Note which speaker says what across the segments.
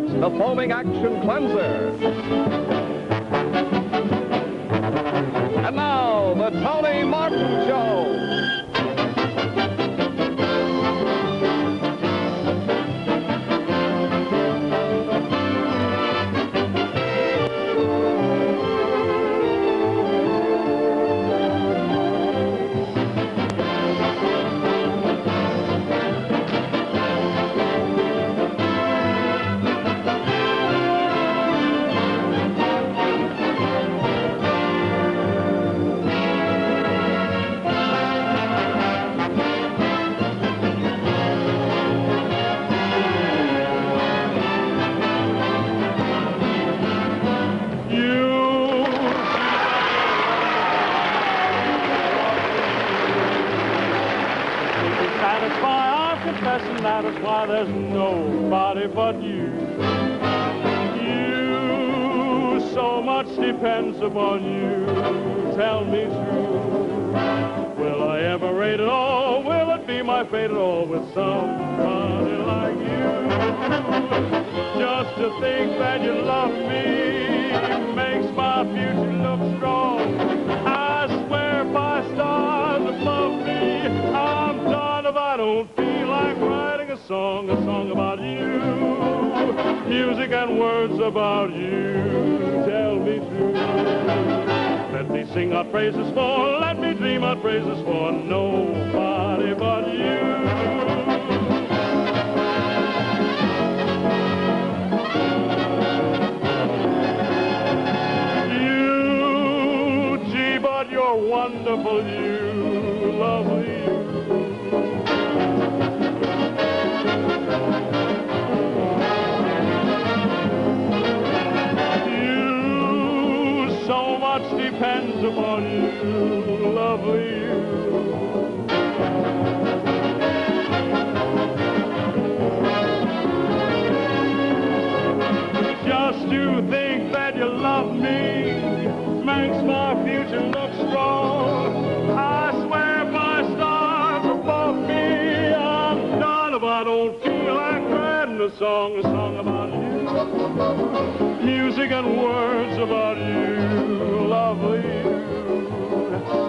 Speaker 1: Max, the Foaming Action Cleanser. And now, the Tony Martin Show.
Speaker 2: That is why there's nobody but you. You, so much depends upon you. Tell me true. Will I ever rate it all? Will it be my fate at all with somebody like you? Just to think that you love me makes my future look strong. I swear by stars above me, I'm done if I don't feel like writing a song about you. Music and words about you. Tell me true. Let me sing our praises for, let me dream our praises for nobody but you. But you're wonderful, you, lovely you. You, so much depends upon you, lovely you. Just to think that you love me makes my future look strong. I swear by stars above me, I'm done if I don't feel like writing a song about you. Music and words about you, lovely you.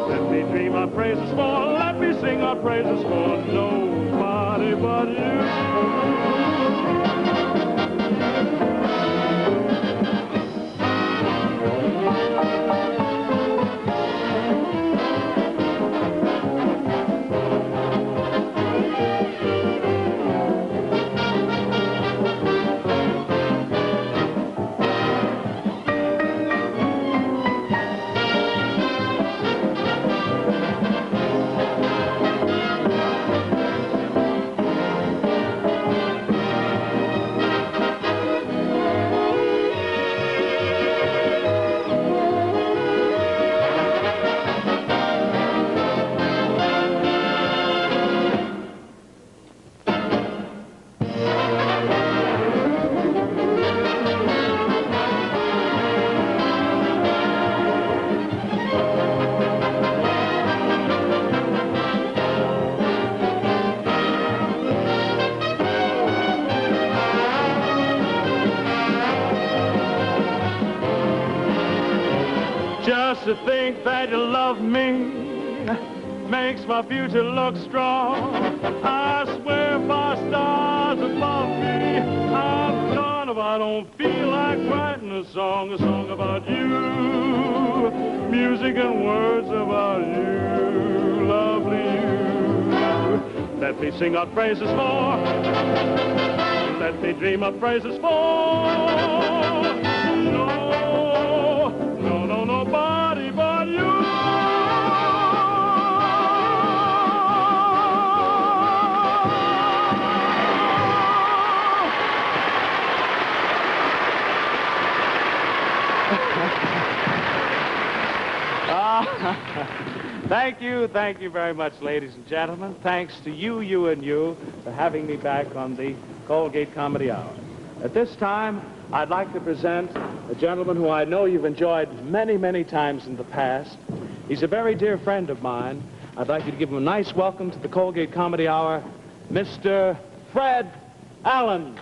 Speaker 2: Let me dream our praises for, let me sing our praises for nobody but you. Just to think that you love me makes my future look strong. I swear by stars above me, I'm done if I don't feel like writing a song about you. Music and words about you, lovely you. Let me sing our praises for, let me dream our praises for. Nobody but you. Thank you very much, ladies and gentlemen. Thanks to you and you for having me back on the Colgate Comedy Hour. At this time, I'd like to present a gentleman who I know you've enjoyed many, many times in the past. He's a very dear friend of mine. I'd like you to give him a nice welcome to the Colgate Comedy Hour, Mr. Fred Allen.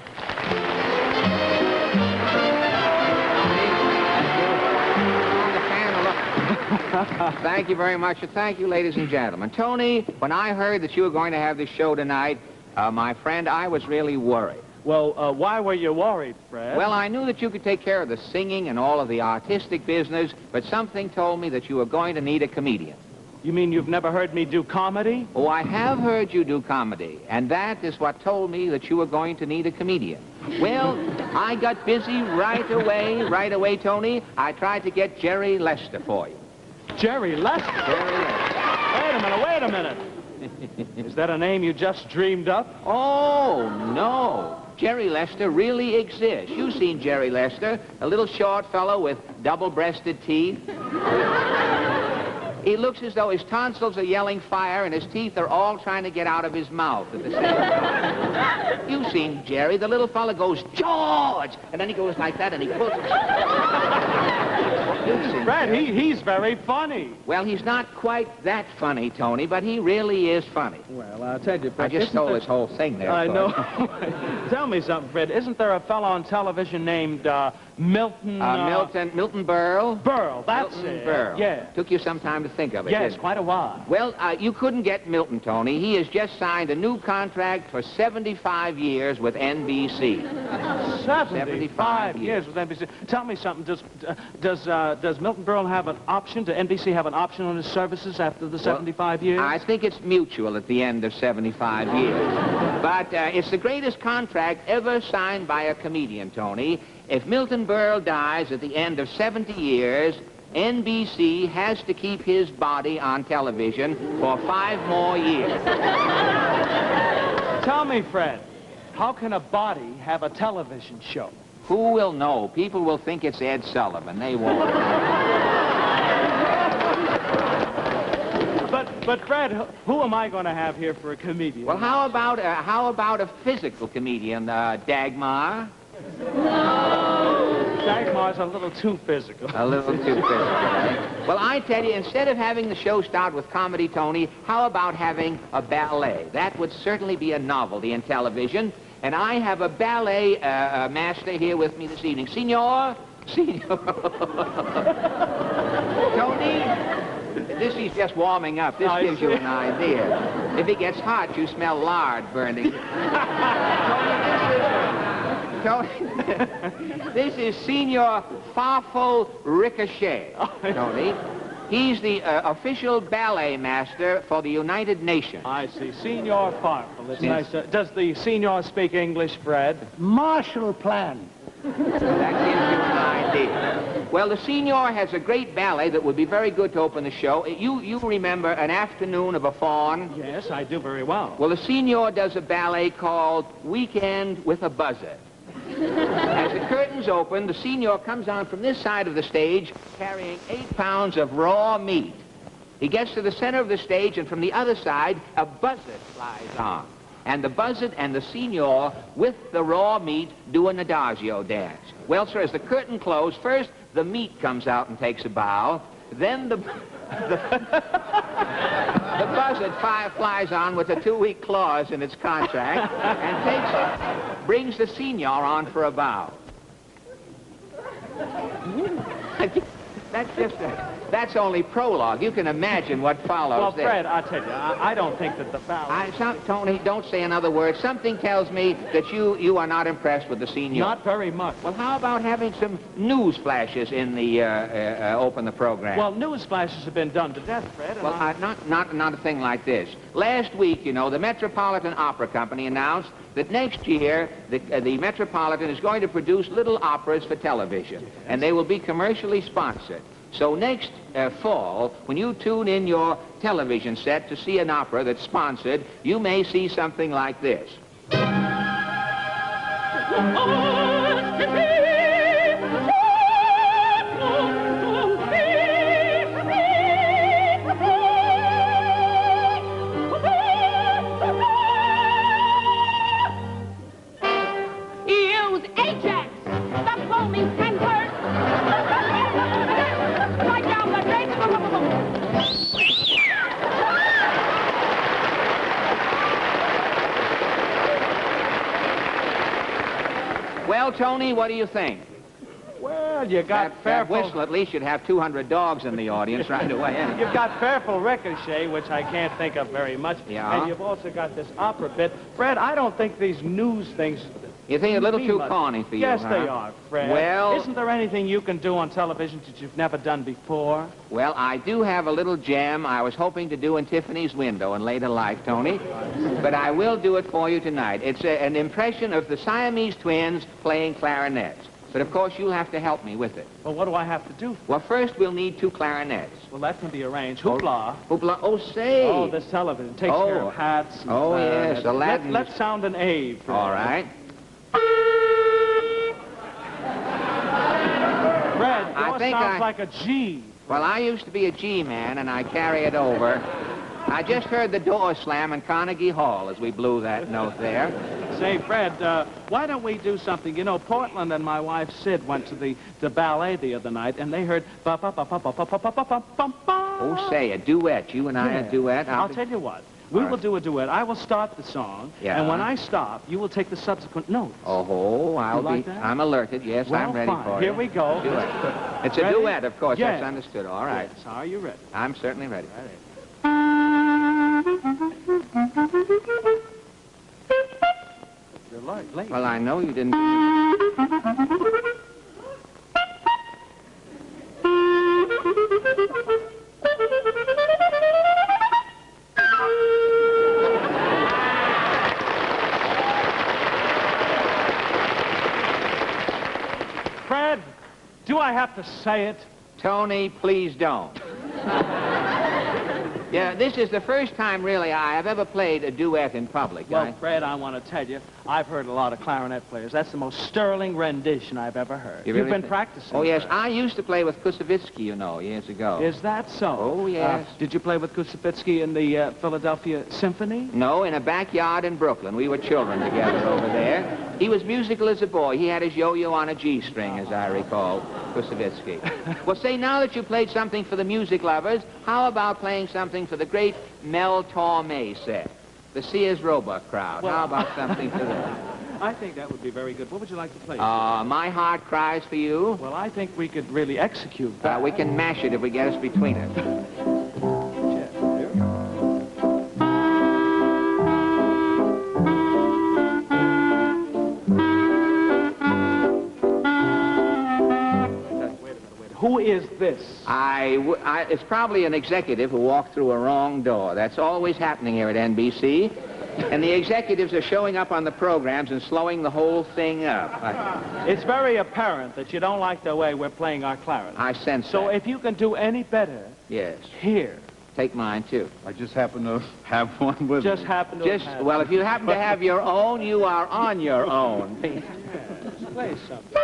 Speaker 3: Thank you very much, and thank you, ladies and gentlemen. Tony, when I heard that you were going to have this show tonight, my friend, I was really worried.
Speaker 2: Well, why were you worried, Fred?
Speaker 3: Well, I knew that you could take care of the singing and all of the artistic business, but something told me that you were going to need a comedian.
Speaker 2: You mean you've never heard me do comedy?
Speaker 3: Oh, I have heard you do comedy, and that is what told me that you were going to need a comedian. Well, I got busy right away, Tony. I tried to get Jerry Lester for you.
Speaker 2: Jerry Lester?
Speaker 3: Jerry Lester.
Speaker 2: Wait a minute. Is that a name you just dreamed up?
Speaker 3: Oh, no. Jerry Lester really exists. You've seen Jerry Lester, a little short fellow with double-breasted teeth. He looks as though his tonsils are yelling fire and his teeth are all trying to get out of his mouth at the same time. You've seen Jerry. The little fella goes, George! And then he goes like that and he pulls...
Speaker 2: Fred, he's very funny.
Speaker 3: Well, he's not quite that funny, Tony, but he really is funny.
Speaker 2: Well, I'll tell you, Fred.
Speaker 3: I just stole his whole thing there.
Speaker 2: I know. Tell me something, Fred. Isn't there a fellow on television named Milton...
Speaker 3: Milton Berle?
Speaker 2: Berle, that's
Speaker 3: Milton
Speaker 2: it.
Speaker 3: Berle.
Speaker 2: Yeah.
Speaker 3: Took you some time to think of it,
Speaker 2: Yes,
Speaker 3: didn't it?
Speaker 2: quite a while.
Speaker 3: Well, you couldn't get Milton, Tony. He has just signed a new contract for 75 years with NBC.
Speaker 2: 75 years with NBC. Tell me something. Does Milton Berle have an option? Does NBC have an option on his services after the 75 years?
Speaker 3: I think it's mutual at the end of 75 years. But it's the greatest contract ever signed by a comedian, Tony. If Milton Berle dies at the end of 70 years, NBC has to keep his body on television for 5 more years.
Speaker 2: Tell me, Fred, how can a body have a television show?
Speaker 3: Who will know? People will think it's Ed Sullivan. They won't.
Speaker 2: But Fred, who am I going to have here for a comedian?
Speaker 3: Well, how about a physical comedian, Dagmar?
Speaker 2: Dagmar's a little too physical.
Speaker 3: A little too physical, eh? Well, I tell you, instead of having the show start with comedy, Tony, how about having a ballet? That would certainly be a novelty in television. And I have a ballet master here with me this evening. Signor? Tony? This is just warming up. This gives you an idea. If it gets hot, you smell lard burning. Tony, this is Signor Farfel Ricochet, Tony. He's the official ballet master for the United Nations.
Speaker 2: I see. Senor Farfel. It's
Speaker 3: Yes.
Speaker 2: nice. Does the senor speak English, Fred?
Speaker 4: Marshall Plan.
Speaker 3: That gives you an idea. Well, the Signor has a great ballet that would be very good to open the show. You remember An Afternoon of a Faun?
Speaker 2: Yes, I do very well.
Speaker 3: Well, the Signor does a ballet called Weekend with a Buzzard. As the curtains open, the Signor comes on from this side of the stage carrying 8 pounds of raw meat. He gets to the center of the stage, and from the other side, a buzzard flies on. And the buzzard and the Signor, with the raw meat, do an adagio dance. Well, sir, as the curtain closed, first the meat comes out and takes a bow. Then the buzzard flies on with the 2-week clause in its contract and brings the Signor on for a bow. That's only prologue. You can imagine what follows.
Speaker 2: Well,
Speaker 3: there.
Speaker 2: Fred, I tell you, I don't think that the ballet...
Speaker 3: Tony, don't say another word. Something tells me that you are not impressed with the Signor.
Speaker 2: Not very much.
Speaker 3: Well, how about having some news flashes in the open the program?
Speaker 2: Well, news flashes have been done to death, Fred. And
Speaker 3: Well, not a thing like this. Last week, you know, the Metropolitan Opera Company announced that next year the Metropolitan is going to produce little operas for television, and they will be commercially sponsored. So next fall, when you tune in your television set to see an opera that's sponsored, you may see something like this.
Speaker 5: Use Ajax! The foaming tankard! Right down the drain!
Speaker 3: Well, Tony, what do you think?
Speaker 2: Well, you got
Speaker 3: That
Speaker 2: fearful...
Speaker 3: whistle at least should have 200 dogs in the audience right away.
Speaker 2: You've got fearful ricochet, which I can't think of very much.
Speaker 3: Yeah.
Speaker 2: And you've also got this opera bit. Fred, I don't think these news things...
Speaker 3: You think a little
Speaker 2: mean
Speaker 3: too
Speaker 2: much.
Speaker 3: corny for you,
Speaker 2: Yes,
Speaker 3: huh?
Speaker 2: they are, Fred.
Speaker 3: Well...
Speaker 2: Isn't there anything you can do on television that you've never done before?
Speaker 3: Well, I do have a little gem I was hoping to do in Tiffany's window in later life, Tony. But I will do it for you tonight. It's an impression of the Siamese twins playing clarinets. But, of course, you'll have to help me with it.
Speaker 2: Well, what do I have to do?
Speaker 3: Well, first we'll need 2 clarinets.
Speaker 2: Well, that can be arranged. Hoopla.
Speaker 3: Hoopla. Oh, say.
Speaker 2: Oh, this television takes care of hats. And
Speaker 3: Oh, yes, Aladdin.
Speaker 2: Let's sound an A, Fred.
Speaker 3: All right.
Speaker 2: Fred,
Speaker 3: I
Speaker 2: yours
Speaker 3: think
Speaker 2: sounds like a G.
Speaker 3: Well, I used to be a G man, and I carry it over. I just heard the door slam in Carnegie Hall as we blew that note there.
Speaker 2: Say, Fred, why don't we do something? You know, Portland and my wife Sid went to the ballet the other night, and they heard ba ba ba ba ba ba ba ba ba ba ba.
Speaker 3: Oh, say, a duet. You and I a duet.
Speaker 2: I'll tell you what. We will do a duet. I will start the song, and when I stop, you will take the subsequent notes.
Speaker 3: Oh, I'll
Speaker 2: like
Speaker 3: be...
Speaker 2: that?
Speaker 3: I'm alerted. Yes,
Speaker 2: Well,
Speaker 3: I'm ready
Speaker 2: fine.
Speaker 3: for it.
Speaker 2: Here we go.
Speaker 3: Duet. It's a
Speaker 2: Ready?
Speaker 3: duet, of course.
Speaker 2: Yes.
Speaker 3: That's understood. All right.
Speaker 2: Yes. Are you ready?
Speaker 3: I'm certainly ready.
Speaker 2: You're late.
Speaker 3: Well, I know you didn't...
Speaker 2: Fred, do I have to say it?
Speaker 3: Tony, please don't. Yeah, this is the first time, really, I have ever played a duet in public.
Speaker 2: Well, Fred, I want to tell you, I've heard a lot of clarinet players. That's the most sterling rendition I've ever heard.
Speaker 3: You
Speaker 2: You've
Speaker 3: really
Speaker 2: been
Speaker 3: think-
Speaker 2: practicing.
Speaker 3: Oh, yes,
Speaker 2: Fred.
Speaker 3: I used to play with Kusevitsky, you know, years ago.
Speaker 2: Is that so?
Speaker 3: Oh, yes.
Speaker 2: Did you play with Kusevitsky in the Philadelphia Symphony?
Speaker 3: No, in a backyard in Brooklyn. We were children together over there. He was musical as a boy. He had his yo-yo on a G-string, as I recall, Kusevitsky. Well, say, now that you played something for the music lovers, how about playing something for the great Mel Torme set? The Sears Roebuck crowd.
Speaker 2: Well,
Speaker 3: how about something for them?
Speaker 2: I think that would be very good. What would you like to play?
Speaker 3: My Heart Cries for You.
Speaker 2: Well, I think we could really execute that.
Speaker 3: We can mash it if we get us between us.
Speaker 2: Who is this?
Speaker 3: It's probably an executive who walked through a wrong door. That's always happening here at NBC. And the executives are showing up on the programs and slowing the whole thing up.
Speaker 2: It's very apparent that you don't like the way we're playing our clarinet.
Speaker 3: I sense
Speaker 2: So
Speaker 3: that.
Speaker 2: if you can do any better,
Speaker 3: Yes.
Speaker 2: here.
Speaker 3: Take mine, too.
Speaker 6: I just happen to have one with
Speaker 2: Just
Speaker 6: me.
Speaker 2: happen to
Speaker 3: Just,
Speaker 2: have
Speaker 3: well, if you happen to have your own, you are on your own.
Speaker 2: play something.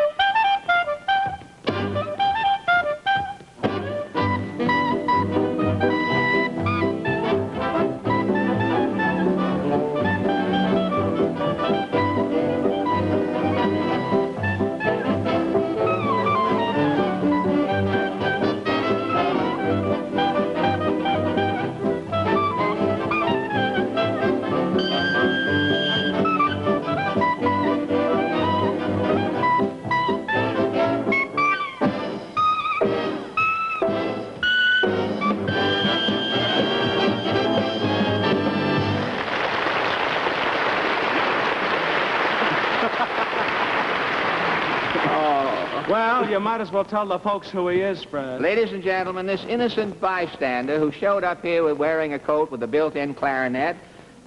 Speaker 2: Well, you might as well tell the folks who he is, Fred.
Speaker 3: Ladies and gentlemen, this innocent bystander who showed up here wearing a coat with a built-in clarinet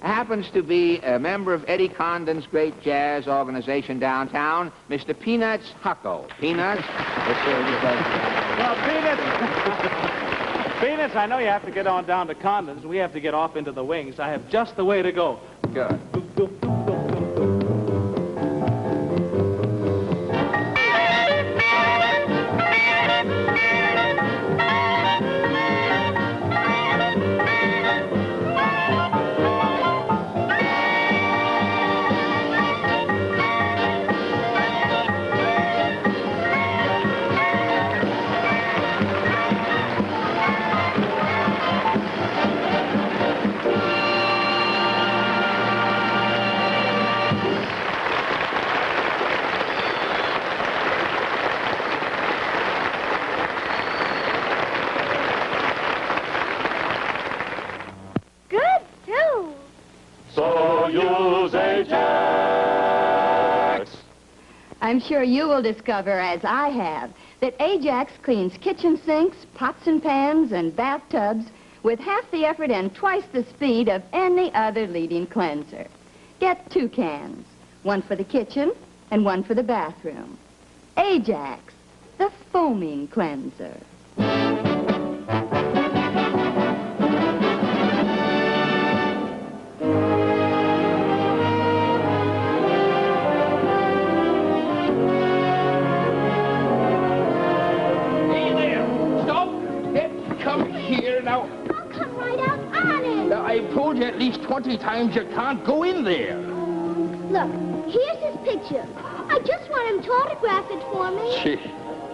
Speaker 3: happens to be a member of Eddie Condon's great jazz organization downtown, Mr. Peanuts Hucko. Peanuts?
Speaker 2: Well, Peanuts, I know you have to get on down to Condon's. We have to get off into the wings. I have just the way to go.
Speaker 3: Good.
Speaker 7: I'm sure you will discover, as I have, that Ajax cleans kitchen sinks, pots and pans, and bathtubs with half the effort and twice the speed of any other leading cleanser. Get 2 cans, one for the kitchen and one for the bathroom. Ajax, the foaming cleanser.
Speaker 3: Now,
Speaker 5: I'll come right out on it.
Speaker 3: now, I've told you at least 20 times you can't go in there.
Speaker 5: Look, here's his picture. I just want him to autograph it for me.
Speaker 3: Gee,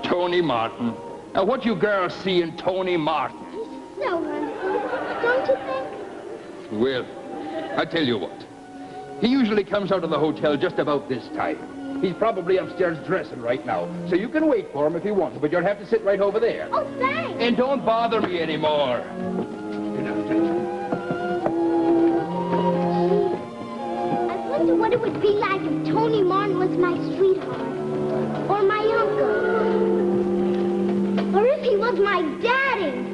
Speaker 3: Tony Martin. Now, what you girls see in Tony Martin?
Speaker 5: He's so handsome, don't you think?
Speaker 3: Well, I tell you what. He usually comes out of the hotel just about this time. He's probably upstairs dressing right now. So you can wait for him if you want to, but you'll have to sit right over there.
Speaker 5: Oh, thanks.
Speaker 3: And don't bother me anymore.
Speaker 5: I wonder what it would be like if Tony Martin was my sweetheart. Or my uncle. Or if he was my daddy.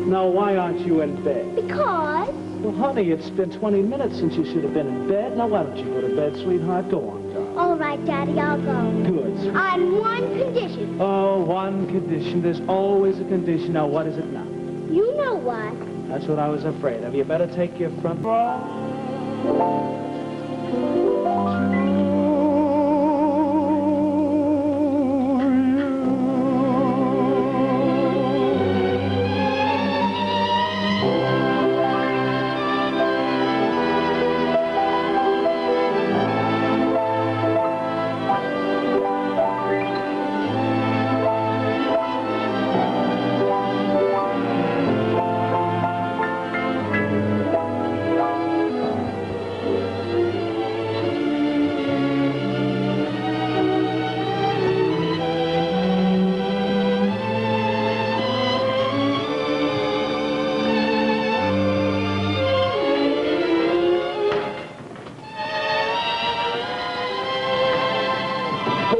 Speaker 4: Now, why aren't you in bed?
Speaker 5: Because?
Speaker 4: Well, honey, it's been 20 minutes since you should have been in bed. Now, why don't you go to bed, sweetheart? Go on, darling.
Speaker 5: All right, Daddy, I'll go.
Speaker 4: Good.
Speaker 5: On one condition.
Speaker 4: Oh, one condition. There's always a condition. Now, what is it now?
Speaker 5: You know what?
Speaker 4: That's what I was afraid of. You better take your front...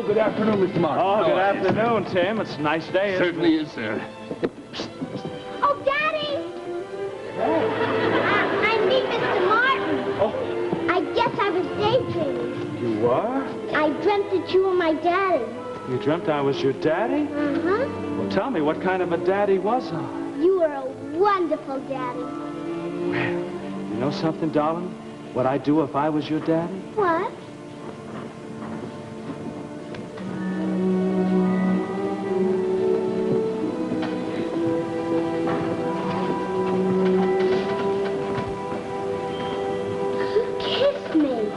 Speaker 3: Good afternoon, Mr. Martin.
Speaker 4: Oh, good afternoon, Tim. It's a nice day, isn't
Speaker 3: Certainly
Speaker 4: it?
Speaker 3: is, sir.
Speaker 5: Oh, Daddy! I mean, Mr. Martin.
Speaker 4: Oh.
Speaker 5: I guess I was daydreaming.
Speaker 4: You were?
Speaker 5: I dreamt that you were my daddy.
Speaker 4: You dreamt I was your daddy?
Speaker 5: Uh-huh.
Speaker 4: Well, tell me, what kind of a daddy was I?
Speaker 5: You were a wonderful daddy.
Speaker 4: Well, you know something, darling? What I'd do if I was your daddy?
Speaker 5: What? Kiss me.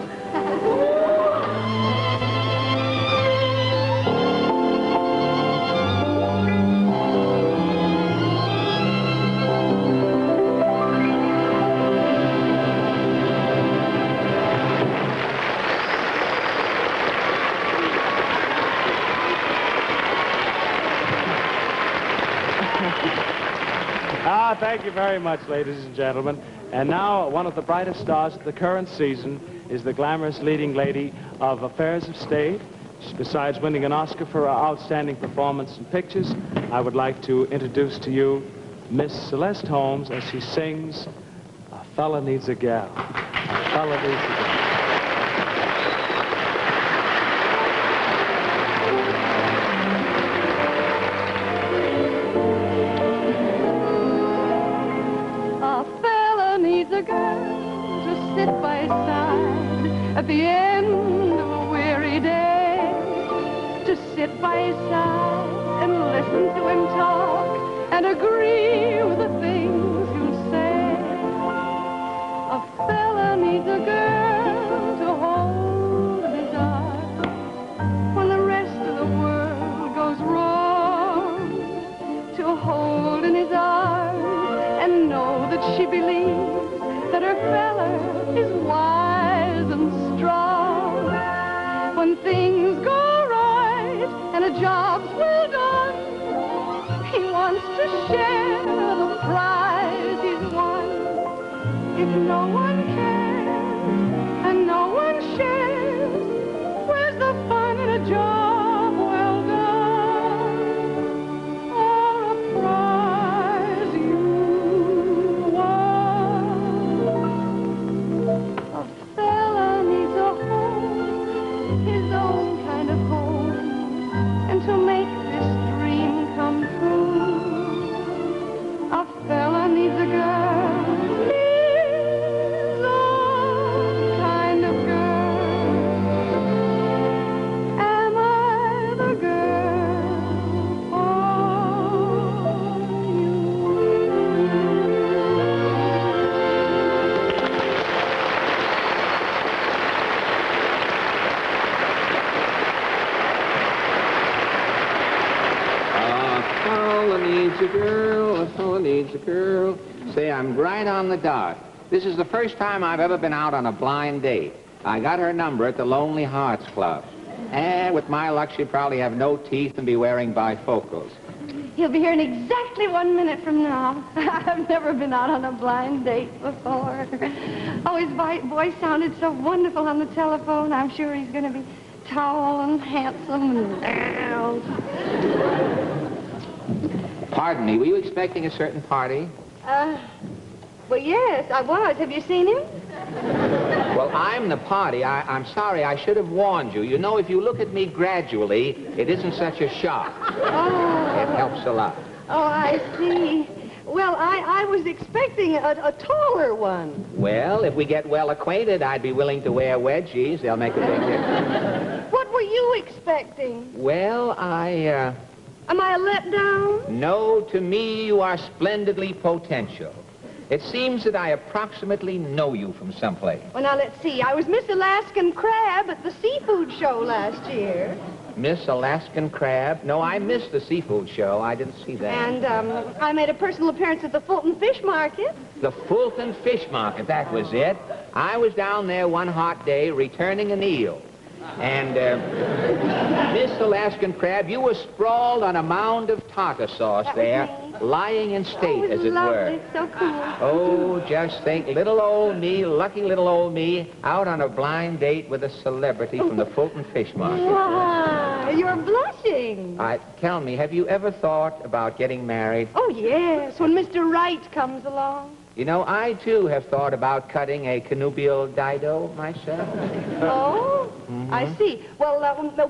Speaker 4: Thank you very much, ladies and gentlemen. And now, one of the brightest stars of the current season is the glamorous leading lady of Affairs of State. Besides winning an Oscar for her outstanding performance in pictures, I would like to introduce to you Miss Celeste Holmes as she sings, "A Fella Needs a Gal." A fella needs a gal.
Speaker 7: A girl to sit by his side at the end of a weary day, to sit by his side and listen to him talk and agree with the things he'll say. A fella needs a girl to hold his arm when the rest of the world goes wrong.
Speaker 8: hold in his arms and know that she believes that her fella is wise and strong. When things go right and a job's well done, he wants to share the prize he's won. If no one cares and no one shares, where's the fun in a job well done? Or a prize you won? A fella needs a home, his own kind of home, and to make this dream come true, a fella needs a girl, his own kind of girl. Am I the girl for you?
Speaker 3: A fella needs a girl, a fella needs a girl. Say, I'm right on the dot. This is the first time I've ever been out on a blind date. I got her number at the Lonely Hearts Club. And with my luck, she'd probably have no teeth and be wearing bifocals.
Speaker 8: He'll be here in exactly 1 minute from now. I've never been out on a blind date before. Oh, his voice sounded so wonderful on the telephone. I'm sure he's going to be tall and handsome and...
Speaker 3: Pardon me, were you expecting a certain party?
Speaker 8: Well, yes, I was. Have you seen him?
Speaker 3: Well, I'm the party. I'm sorry, I should have warned you. You know, if you look at me gradually, it isn't such a shock.
Speaker 8: Oh.
Speaker 3: It helps a lot.
Speaker 8: Oh, I see. Well, I was expecting a taller one.
Speaker 3: Well, if we get well acquainted, I'd be willing to wear wedgies. They'll make a big difference.
Speaker 8: What were you expecting?
Speaker 3: Well,
Speaker 8: Am I a letdown?
Speaker 3: No, to me, you are splendidly potential. It seems that I approximately know you from someplace.
Speaker 8: Well, now, let's see. I was Miss Alaskan Crab at the seafood show last year.
Speaker 3: Miss Alaskan Crab? No, I missed the seafood show. I didn't see that.
Speaker 8: And I made a personal appearance at the Fulton Fish Market.
Speaker 3: The Fulton Fish Market, that was it. I was down there one hot day returning an eel. And, Miss Alaskan Crab, you were sprawled on a mound of tartar sauce there, lying in state, as it
Speaker 8: lovely.
Speaker 3: were.
Speaker 8: So cool.
Speaker 3: Oh, just think, little old me, lucky little old me, out on a blind date with a celebrity from the Fulton Fish Market.
Speaker 8: Why, you're blushing.
Speaker 3: Tell me, have you ever thought about getting married?
Speaker 8: Oh, yes, when Mr. Wright comes along.
Speaker 3: You know, I, too, have thought about cutting a connubial dido myself.
Speaker 8: Oh, I see. Well,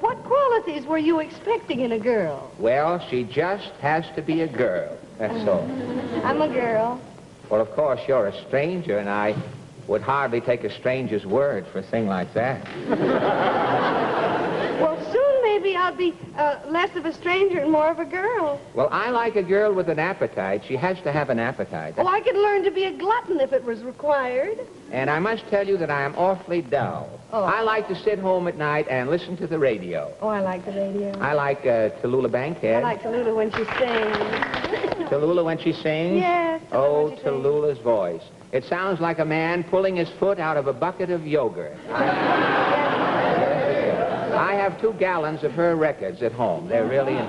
Speaker 8: what qualities were you expecting in a girl?
Speaker 3: Well, she just has to be a girl, that's all.
Speaker 8: I'm a girl.
Speaker 3: Well, of course, you're a stranger, and I would hardly take a stranger's word for a thing like that.
Speaker 8: Well, soon maybe I'll be less of a stranger and more of a girl.
Speaker 3: Well, I like a girl with an appetite. She has to have an appetite.
Speaker 8: Oh, I could learn to be a glutton if it was required.
Speaker 3: And I must tell you that I am awfully dull.
Speaker 8: Oh.
Speaker 3: I like to sit home at night and listen to the radio.
Speaker 8: Oh, I like the radio.
Speaker 3: I like Tallulah Bankhead.
Speaker 8: I like Tallulah when she sings.
Speaker 3: Tallulah when she sings?
Speaker 8: Yes.
Speaker 3: Oh, Tallulah's voice. It sounds like a man pulling his foot out of a bucket of yogurt. I have 2 gallons of her records at home. They're really, in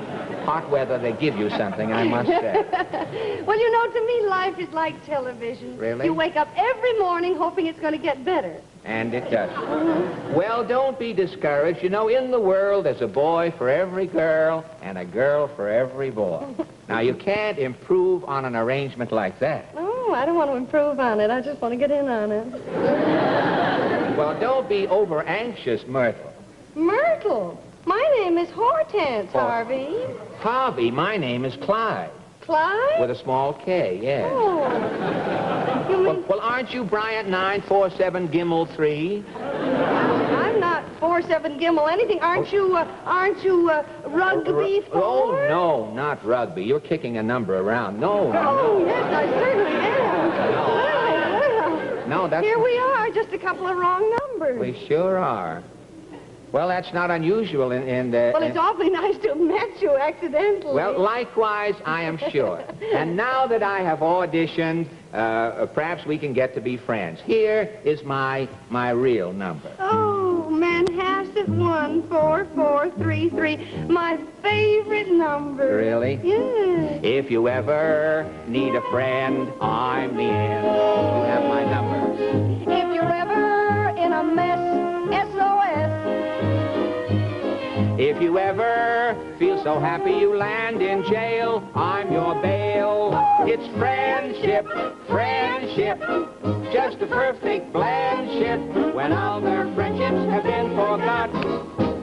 Speaker 3: hot weather, they give you something, I must say.
Speaker 8: Well, you know, to me, life is like television.
Speaker 3: Really?
Speaker 8: You wake up every morning hoping it's going to get better.
Speaker 3: And it does. Well, don't be discouraged. You know, in the world, there's a boy for every girl and a girl for every boy. Now, you can't improve on an arrangement like that.
Speaker 8: Oh, I don't want to improve on it. I just want to get in on it.
Speaker 3: Well, don't be over-anxious, Myrtle.
Speaker 8: Myrtle? My name is Hortense, Harvey.
Speaker 3: Harvey, my name is Clyde.
Speaker 8: Clyde?
Speaker 3: With a small K, yes.
Speaker 8: Oh. You mean...
Speaker 3: Well, aren't you Bryant 947 Gimmel 3?
Speaker 8: I'm not 47 Gimmel anything. Aren't you Rugby 4?
Speaker 3: Oh, no, not Rugby. You're kicking a number around. No,
Speaker 8: Oh,
Speaker 3: no.
Speaker 8: yes, I certainly am. Well.
Speaker 3: No, that's...
Speaker 8: Here we are, just a couple of wrong numbers.
Speaker 3: We sure are. Well, that's not unusual
Speaker 7: Well, it's awfully nice to have met you accidentally.
Speaker 3: Well, likewise, I am sure. And now that I have auditioned, perhaps we can get to be friends. Here is my real number.
Speaker 7: Oh, Manhasset 14433. My favorite number.
Speaker 3: Really?
Speaker 7: Yes.
Speaker 3: If you ever need a friend, I'm the end. You have my number.
Speaker 7: If you're ever in a mess, SOS.
Speaker 3: If you ever feel so happy you land in jail, I'm your bail. It's friendship, friendship, just a perfect blandship. When other friendships have been forgot,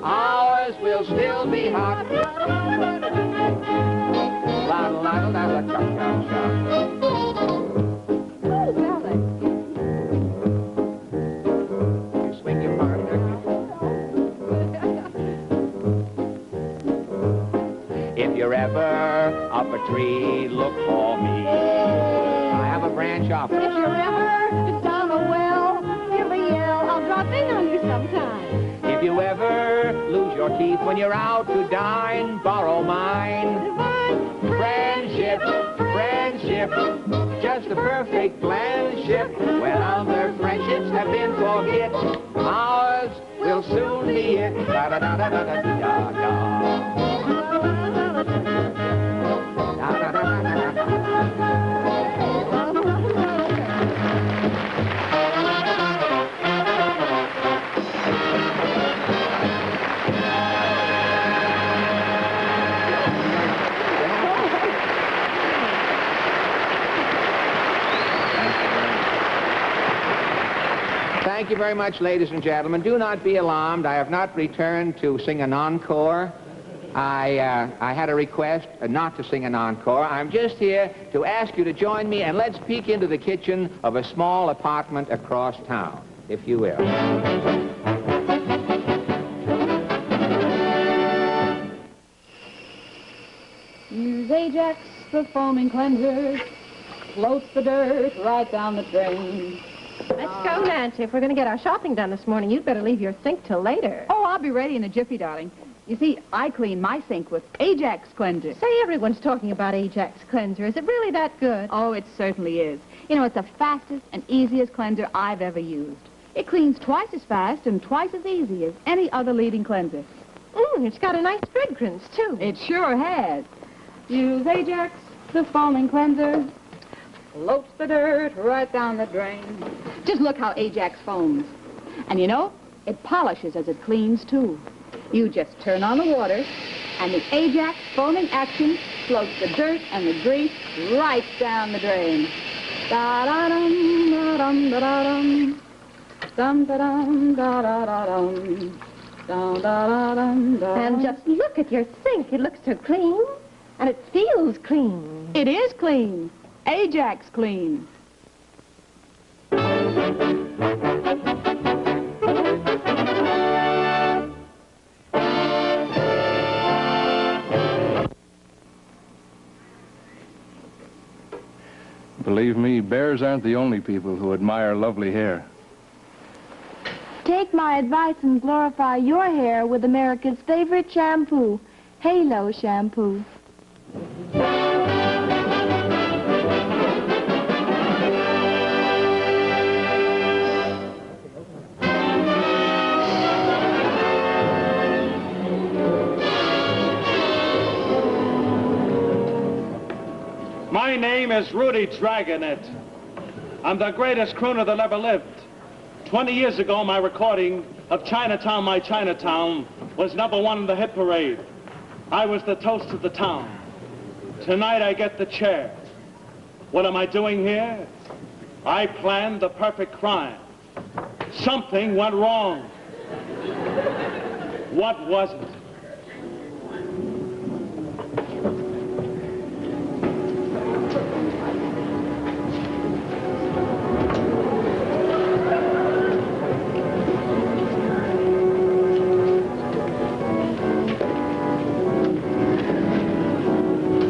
Speaker 3: ours will still be hot. La la la la la cha cha cha. You swing your partner. If you're ever up a tree, look for me. I have a branch office.
Speaker 7: If you're ever down a well, give a yell. I'll drop in on you sometime.
Speaker 3: If you ever lose your teeth when you're out to dine, borrow mine. Friendship, friendship, just a perfect blandship. When other friendships have been forget, ours will soon be it. Da da da da da da da da. Thank you very much, ladies and gentlemen. Do not be alarmed. I have not returned to sing an encore. I had a request not to sing an encore. I'm just here to ask you to join me, and let's peek into the kitchen of a small apartment across town, if you will.
Speaker 8: Use Ajax, the foaming cleanser, floats the dirt right down the drain.
Speaker 9: Let's go, Nancy. If we're going to get our shopping done this morning, you'd better leave your sink till later.
Speaker 10: Oh, I'll be ready in a jiffy, darling. You see, I clean my sink with Ajax cleanser.
Speaker 9: Say, everyone's talking about Ajax cleanser. Is it really that good?
Speaker 10: Oh, it certainly is. You know, it's the fastest and easiest cleanser I've ever used. It cleans twice as fast and twice as easy as any other leading cleanser.
Speaker 9: It's got a nice fragrance, too.
Speaker 10: It sure has. Use Ajax, the foaming cleanser. Floats the dirt right down the drain. Just look how Ajax foams. And you know, it polishes as it cleans, too. You just turn on the water, and the Ajax foaming action floats the dirt and the grease right down the drain. Da-da-dum, da-dum, da-da-dum. Dum-da-dum, da-da-da-dum. Dum-da-da-dum, da-dum.
Speaker 9: And just look at your sink. It looks so clean, and it feels clean.
Speaker 10: It is clean. Ajax clean.
Speaker 11: Believe me, bears aren't the only people who admire lovely hair.
Speaker 5: Take my advice and glorify your hair with America's favorite shampoo, Halo Shampoo.
Speaker 2: My name is Rudy Dragonet. I'm the greatest crooner that ever lived. 20 years ago, my recording of Chinatown, My Chinatown was #1 in the hit parade. I was the toast of the town. Tonight, I get the chair. What am I doing here? I planned the perfect crime. Something went wrong. What was it?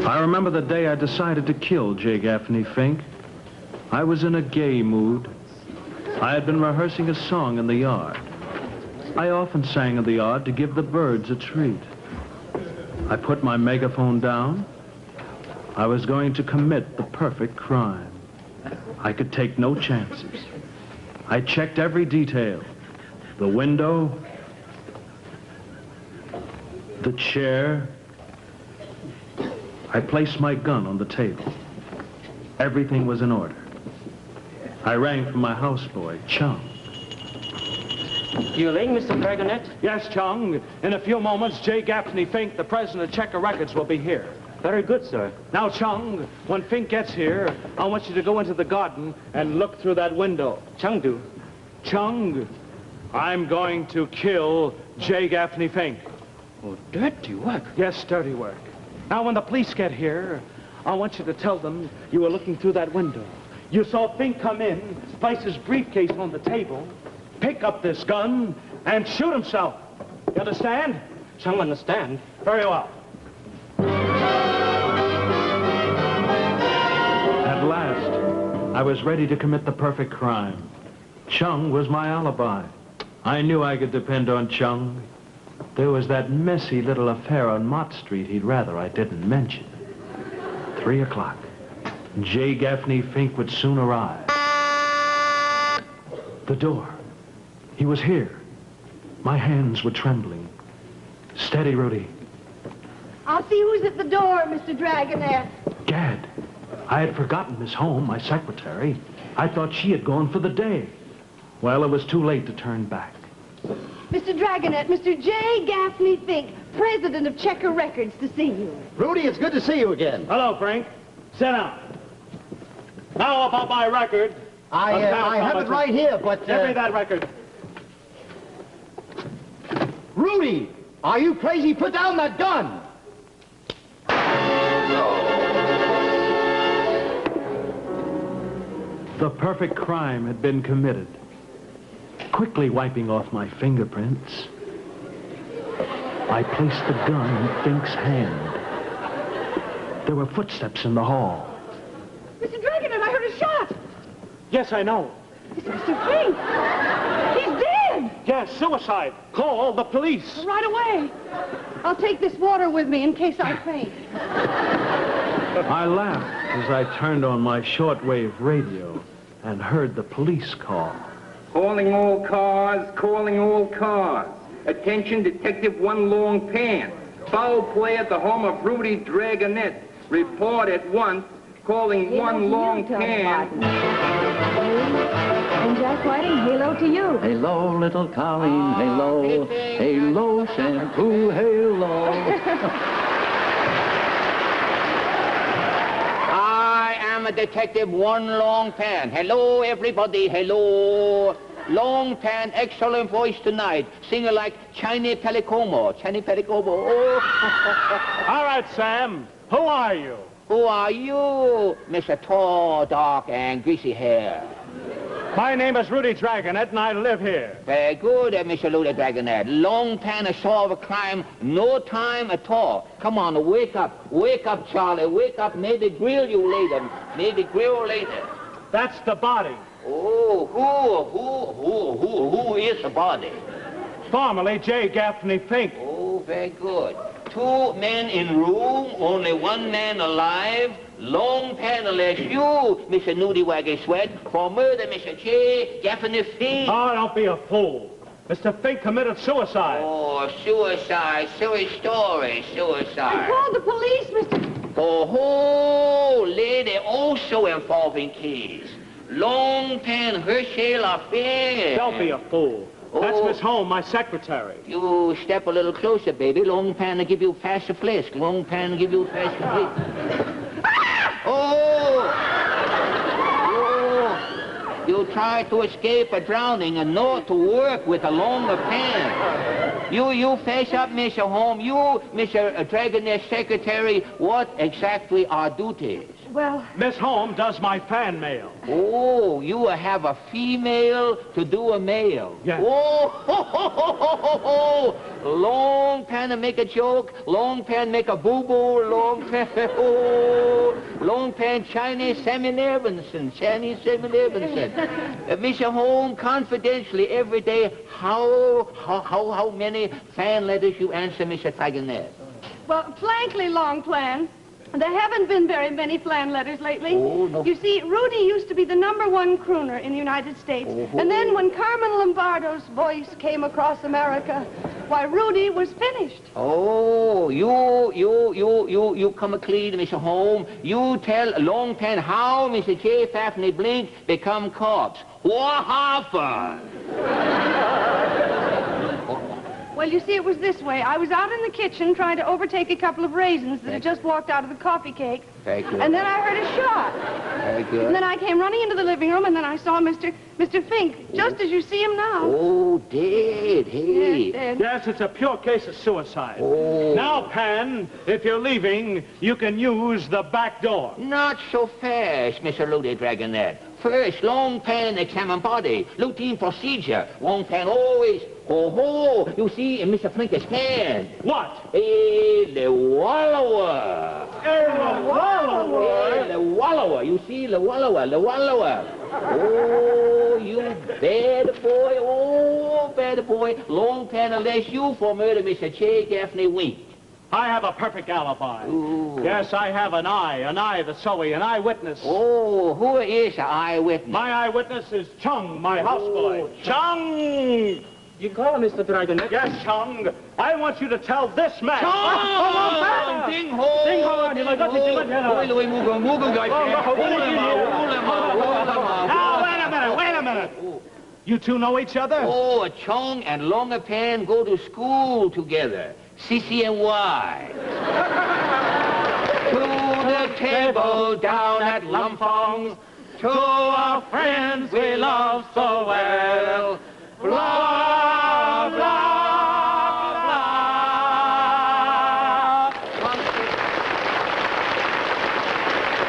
Speaker 4: I remember the day I decided to kill J. Gaffney Fink. I was in a gay mood. I had been rehearsing a song in the yard. I often sang in the yard to give the birds a treat. I put my megaphone down. I was going to commit the perfect crime. I could take no chances. I checked every detail. The window, the chair. I placed my gun on the table. Everything was in order. I rang for my houseboy, Chung.
Speaker 12: You ring, Mr. Dragonet?
Speaker 4: Yes, Chung. In a few moments, J. Gaffney Fink, the president of Checker Records, will be here.
Speaker 12: Very good, sir.
Speaker 4: Now, Chung, when Fink gets here, I want you to go into the garden and look through that window.
Speaker 12: Chung do.
Speaker 4: Chung, I'm going to kill J. Gaffney Fink.
Speaker 12: Oh, dirty work.
Speaker 4: Yes, dirty work. Now, when the police get here, I want you to tell them you were looking through that window. You saw Fink come in, place his briefcase on the table, pick up this gun, and shoot himself. You understand?
Speaker 12: Chung understand.
Speaker 4: Very well. At last, I was ready to commit the perfect crime. Chung was my alibi. I knew I could depend on Chung. There was that messy little affair on Mott Street he'd rather I didn't mention. 3 o'clock. J. Gaffney Fink would soon arrive. The door. He was here. My hands were trembling. Steady, Rudy.
Speaker 9: I'll see who's at the door, Mr. Dragonet.
Speaker 4: Gad, I had forgotten Miss Holm, my secretary. I thought she had gone for the day. Well, it was too late to turn back.
Speaker 9: Mr. Dragonet, Mr. J. Gaffney Fink, president of Checker Records, to see you.
Speaker 13: Rudy, it's good to see you again.
Speaker 4: Hello, Frank. Sit down. Now about my record.
Speaker 13: I have it right here, but...
Speaker 4: Give me that record.
Speaker 13: Rudy, are you crazy? Put down that gun!
Speaker 4: The perfect crime had been committed. Quickly wiping off my fingerprints, I placed the gun in Fink's hand. There were footsteps in the hall.
Speaker 9: Mr. Dragonet, I heard a shot.
Speaker 4: Yes, I know.
Speaker 9: It's Mr. Fink. He's dead.
Speaker 4: Yes, suicide. Call the police.
Speaker 9: Right away. I'll take this water with me in case I faint.
Speaker 4: I laughed as I turned on my shortwave radio and heard the police call.
Speaker 3: Calling all cars, calling all cars. Attention, Detective One Long Pan. Foul play at the home of Rudy Dragonet. Report at once. Calling One Long Pan.
Speaker 7: And Jack Whiting, halo to you.
Speaker 14: Halo, little Colleen, halo. Halo, shampoo, halo.
Speaker 3: I am a Detective One Long Pan. Hello, everybody. Hello. Long Pan, excellent voice tonight. Singing like Chiny Pelicomo. Chiny Pelicomo. Oh.
Speaker 4: All right, Sam. Who are you?
Speaker 3: Who are you, Mr. Tall, dark, and greasy hair?
Speaker 4: My name is Rudy Dragonet, and I live here.
Speaker 3: Very good, Mr. Rudy Dragonet. Long Pan to solve a crime, no time at all. Come on, wake up. Wake up, Charlie. Wake up. Maybe grill you later. Maybe grill later.
Speaker 4: That's the body.
Speaker 3: Oh, who is the body?
Speaker 4: Formerly J. Gaffney Fink.
Speaker 3: Oh, very good. 2 men in room, only 1 man alive. Long Pan unless you, Mr. Nudie Waggy Sweat, for murder, Mr. J. Gaffney Fink.
Speaker 4: Oh, don't be a fool. Mr. Fink committed suicide.
Speaker 3: Oh, suicide. Silly story. Suicide.
Speaker 9: I called the police, Mr.
Speaker 3: Oh, lady, also involving case. Long Pan Herschel affair.
Speaker 4: Don't be a fool. That's Miss Holm, my secretary.
Speaker 3: You step a little closer, baby. Long Pan to give you faster flisk. Long Pan to give you faster flisk. Oh! You try to escape a drowning and not to work with a longer pan. You face up, Mr. Holm. You, Mr. Dragonet's secretary, what exactly are duties?
Speaker 9: Well...
Speaker 4: Miss Holm does my fan mail.
Speaker 3: Oh, you have a female to do a male.
Speaker 4: Yes.
Speaker 3: Oh, Long Pan to make a joke, Long Pan make a boo-boo, Long Pan, oh, Long Pan Chinese Sammy Levinson. Chinese Sammy Levinson. Mr. Holm, confidentially, every day, how many fan letters you answer, Mr. Dragonet?
Speaker 9: Well, frankly, Long Plan, there haven't been very many flan letters lately.
Speaker 3: Oh, no.
Speaker 9: You see, Rudy used to be the #1 crooner in the United States.
Speaker 3: Oh.
Speaker 9: And then when Carmen Lombardo's voice came across America, why, Rudy was finished.
Speaker 3: Oh, you come clean, Mr. Holm. You tell Long Pan how Mr. J. Fafney Blink become corpse. What happened?
Speaker 9: Well, you see, it was this way. I was out in the kitchen trying to overtake a couple of raisins that had just walked out of the coffee cake.
Speaker 3: Very good.
Speaker 9: And then I heard a shot.
Speaker 3: Very good.
Speaker 9: And then I came running into the living room, and then I saw Mr. Fink, just as you see him now.
Speaker 3: Oh, dead, hey.
Speaker 9: Yes, dead.
Speaker 4: Yes, it's a pure case of suicide.
Speaker 3: Oh.
Speaker 4: Now, Pan, if you're leaving, you can use the back door.
Speaker 3: Not so fast, Mr. Loaded Dragonet. First, Long Pan examine body. Routine procedure. Long Pan always... Oh, you see in Mr. Flinker's hand.
Speaker 4: What?
Speaker 3: The wallower. The wallower. You see, the wallower. Oh, you bad boy. Oh, bad boy. Long Pan arrest you for murder, Mr. J. Gaffney Wink.
Speaker 4: I have a perfect alibi.
Speaker 3: Ooh.
Speaker 4: Yes, I have an eye that's so an eyewitness.
Speaker 3: Oh, who is the eyewitness?
Speaker 4: My eyewitness is Chung, my houseboy. Chung!
Speaker 12: You call Mr. Dragonet?
Speaker 4: Yes, Chung. I want you to tell this man.
Speaker 3: Chung! Ding ho!
Speaker 4: Ding ho! Now, wait a minute. You two know each other?
Speaker 3: Oh, Chung and Longer Pan go to school together. CCNY. To the table down at Lumpong. To our friends we love so well. Blah, blah, blah.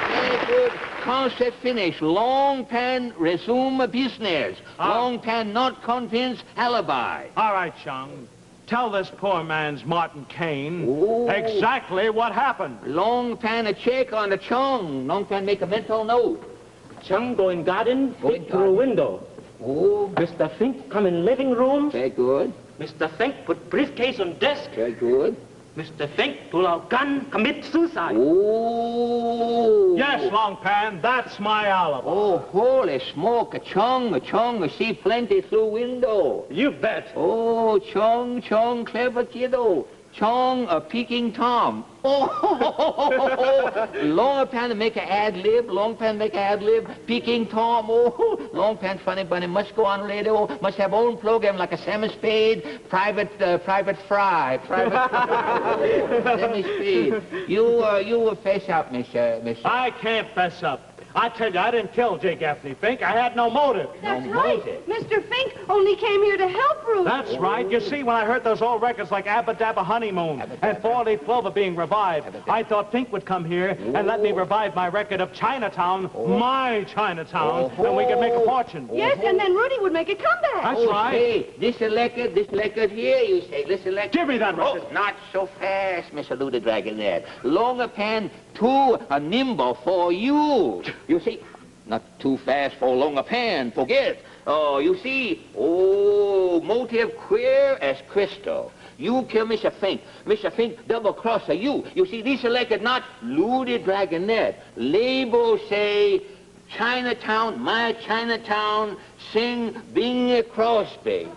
Speaker 3: Very good. Concert finished. Long Pan resume business. Long Pan not convinced alibi.
Speaker 4: All right, Chung. Tell this poor man's Martin Kane
Speaker 3: Ooh.
Speaker 4: exactly what happened.
Speaker 3: Long Pan a check on the Chung. Long Pan make a mental note.
Speaker 12: Chung go in garden,
Speaker 3: Go in
Speaker 12: peek through window.
Speaker 3: Oh,
Speaker 12: Mr. Fink come in living room.
Speaker 3: very good.
Speaker 12: Mr. Fink put briefcase on desk.
Speaker 3: Very good.
Speaker 12: Mr. Fink pull out gun, commit suicide.
Speaker 3: Oh.
Speaker 4: Yes, Long Pan, that's my alibi.
Speaker 3: Oh, holy smoke. A Chung, see plenty through window.
Speaker 4: You bet.
Speaker 3: Oh, Chung, clever kiddo. Chung, a Peking Tom. Oh, Long Pan make an ad-lib. Long Pan make an ad-lib. Peking Tom. Oh, Long Pan funny bunny. Must go on radio. Must have own program like a Salmon Spade. Private Fry. Salmon Spade. You face up, Mr.
Speaker 4: I can't fess up. I tell you, I didn't kill J. Gaffney Fink. I had no motive.
Speaker 9: That's
Speaker 3: No
Speaker 9: right.
Speaker 3: motive.
Speaker 9: Mr. Fink only came here to help Rudy.
Speaker 4: That's right. You see, when I heard those old records like Abba Dabba Honeymoon and Four Leaf Clover being revived, I thought Fink would come here and let me revive my record of Chinatown, my Chinatown, and we could make a fortune.
Speaker 9: Yes, and then Rudy would make a comeback.
Speaker 4: That's right.
Speaker 3: Hey, this record here, you say. This record.
Speaker 4: Give me that record.
Speaker 3: Oh, not so fast, Mr. Luda Dragonet. Longer Pan, too nimble for you. You see, not too fast for Longer Pan, forget. Oh, you see, motive queer as crystal. You kill Mr. Fink. Mr. Fink double-cross you. You see, this record not Luda Dragonet. Label say, Chinatown, my Chinatown, sing Bing Crosby.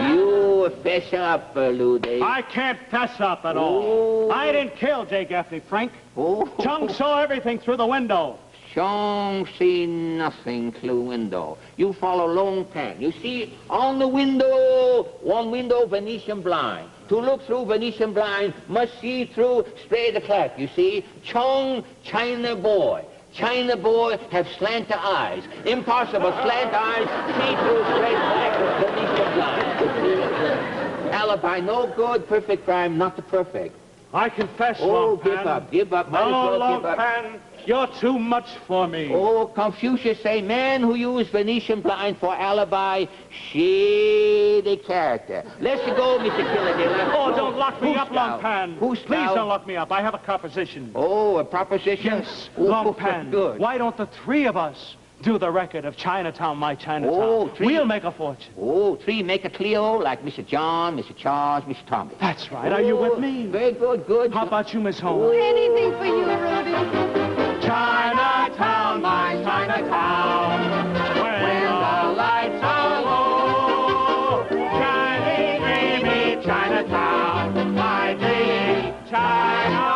Speaker 3: You fess up, Lude.
Speaker 4: I can't fess up at all. I didn't kill J. Gaffney Frank. Chung saw everything through the window.
Speaker 3: Chung see nothing through window. You follow Long Pan. You see, on the window, one window, Venetian blind. To look through Venetian blind, must see through straight crack. You see, Chung, China boy. China boy have slant eyes. Impossible slant eyes, see through straight crack, Venetian blind. Alibi no good, perfect crime not the perfect.
Speaker 4: I confess,
Speaker 3: Oh,
Speaker 4: Longpan.
Speaker 3: give up. Might as
Speaker 4: No,
Speaker 3: well give up.
Speaker 4: Longpan, you're too much for me.
Speaker 3: Oh, Confucius say, man who used Venetian blind for alibi, shady character. Let's go, Mr. Killadilla.
Speaker 4: Oh, don't lock me up,
Speaker 3: now?
Speaker 4: Longpan.
Speaker 3: Who's
Speaker 4: Please
Speaker 3: now?
Speaker 4: don't lock me up. I have a proposition.
Speaker 3: Oh, a proposition?
Speaker 4: Yes,
Speaker 3: Oh,
Speaker 4: Longpan.
Speaker 3: good.
Speaker 4: Why don't the three of us do the record of Chinatown, My Chinatown?
Speaker 3: Oh, three.
Speaker 4: We'll make a fortune.
Speaker 3: Oh, three make a trio like Mr. John, Mr. Charles, Mr. Thomas.
Speaker 4: That's right. Are you with me?
Speaker 3: Very good, good.
Speaker 4: How about you, Miss Holmes?
Speaker 9: Anything for you, Rudy.
Speaker 4: Chinatown, my Chinatown, when the lights are low. Shiny, dreamy Chinatown, my dreamy China.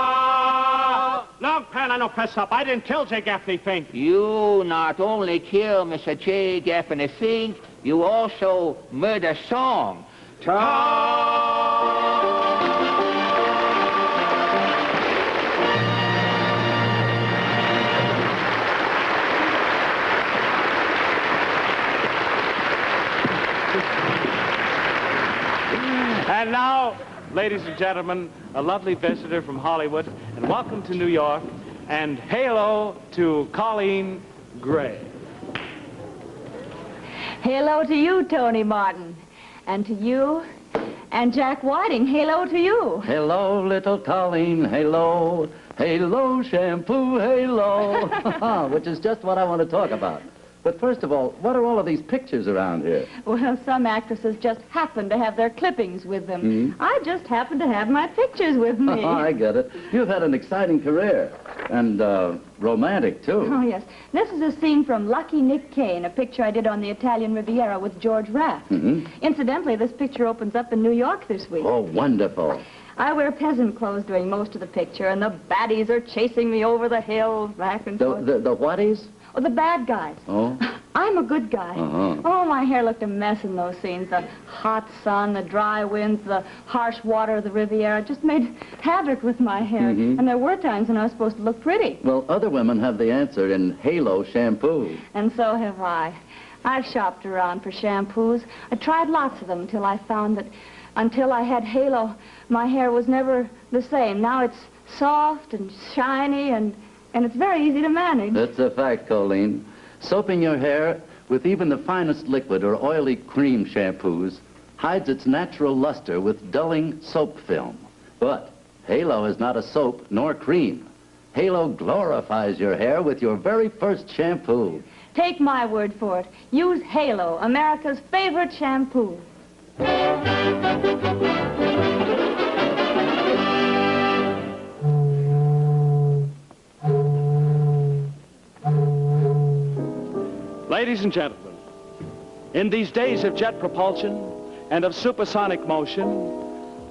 Speaker 4: Longpan, I don't fess up. I didn't kill J. Gaffney Fink.
Speaker 3: You not only kill Mr. J. Gaffney Fink, you also murder Song.
Speaker 4: And now, ladies and gentlemen, a lovely visitor from Hollywood, and welcome to New York, and halo to Colleen Gray.
Speaker 7: Halo to you, Tony Martin. And to you, and Jack Whiting, halo to you.
Speaker 14: Hello, little Colleen, halo. Halo, shampoo, halo. Which is just what I want to talk about. But first of all, what are all of these pictures around here?
Speaker 7: Well, some actresses just happen to have their clippings with them. I just happen to have my pictures with me.
Speaker 14: I get it. You've had an exciting career. And romantic, too.
Speaker 7: Oh, yes. This is a scene from Lucky Nick Kane, a picture I did on the Italian Riviera with George Raft. Incidentally, this picture opens up in New York this week.
Speaker 14: Oh, wonderful.
Speaker 7: I wear peasant clothes during most of the picture, and the baddies are chasing me over the hills, back and forth.
Speaker 14: The whaties?
Speaker 7: Oh, the bad guys.
Speaker 14: Oh?
Speaker 7: I'm a good guy. Oh, my hair looked a mess in those scenes. The hot sun, the dry winds, the harsh water of the Riviera just made havoc with my hair. And there were times when I was supposed to look pretty.
Speaker 14: Well, other women have the answer in Halo shampoo.
Speaker 7: And so have I. I've shopped around for shampoos. I tried lots of them until I found that until I had Halo, my hair was never the same. Now it's soft and shiny and it's very easy to manage.
Speaker 14: That's a fact, Colleen. Soaping your hair with even the finest liquid or oily cream shampoos hides its natural luster with dulling soap film. But Halo is not a soap nor cream. Halo glorifies your hair with your very first shampoo.
Speaker 7: Take my word for it. Use Halo, America's favorite shampoo.
Speaker 4: Ladies and gentlemen, in these days of jet propulsion and of supersonic motion,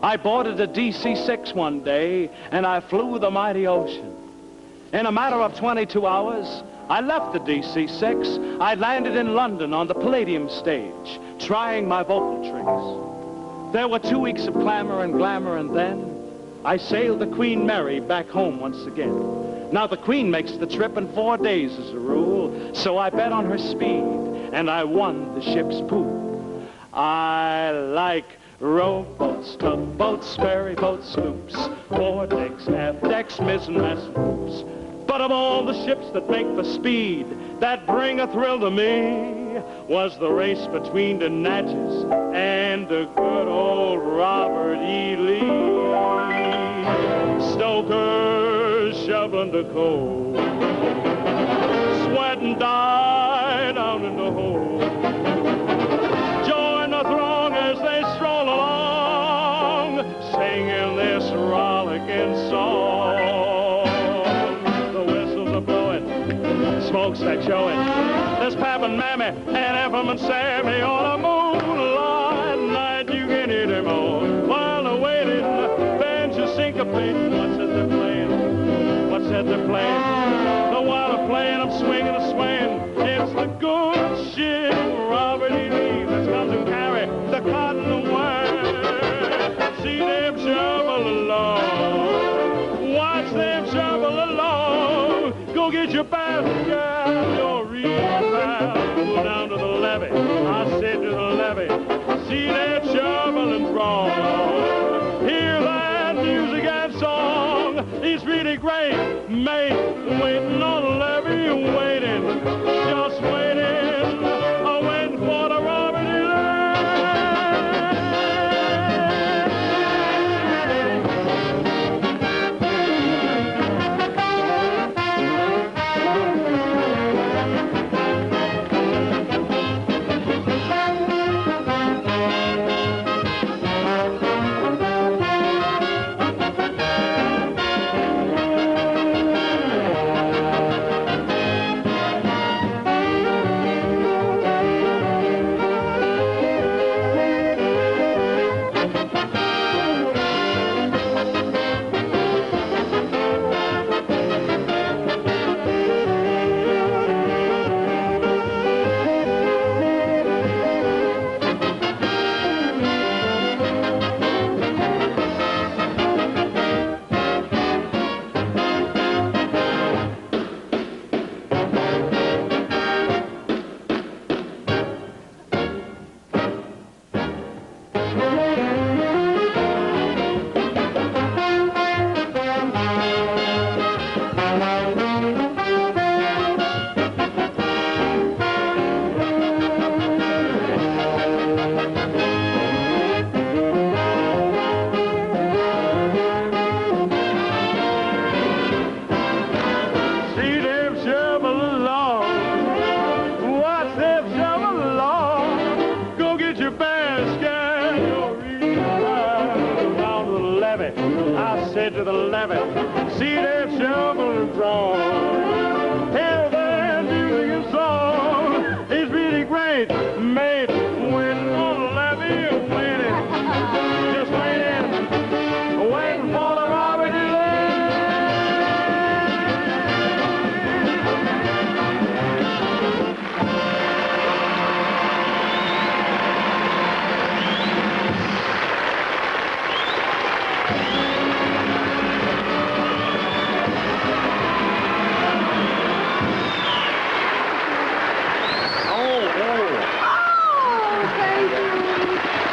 Speaker 4: I boarded a DC-6 one day and I flew the mighty ocean. In a matter of 22 hours, I left the DC-6. I landed in London on the Palladium stage, trying my vocal tricks. There were 2 weeks of clamor and glamour, and then I sailed the Queen Mary back home once again. Now, the Queen makes the trip in 4 days as a rule, so I bet on her speed, and I won the ship's pool. I like rowboats, tugboats, ferry boats, sloops, foredecks, aft-decks, mizzen, mast poops. But of all the ships that make for speed, that bring a thrill to me, was the race between the Natchez and the good old Robert E. Lee. Stokers shoveling the coal, sweat and die down in the hole. Join the throng as they stroll along, singing this rollicking song. The whistles are blowing, smokestack showing. There's Pap and Mammy and Ephraim and Sammy on a moonlight night. You can hear them all while they're waiting. Bands are syncopating. What's that they're playing? What's that they're playing? The while they're playing, I'm swinging and swaying. It's the good ship, Robert E. Lee, that's come to carry the cotton away. See them shovel along. Watch them shovel along. Go get your basket, your real pal. Go down to the levee. I said to the levee. See them shoveling wrong. Hear that music and song.
Speaker 2: He's really great, mate, waiting on the levee, waiting, just waiting, waiting for the Robert E. Lee. To the levee,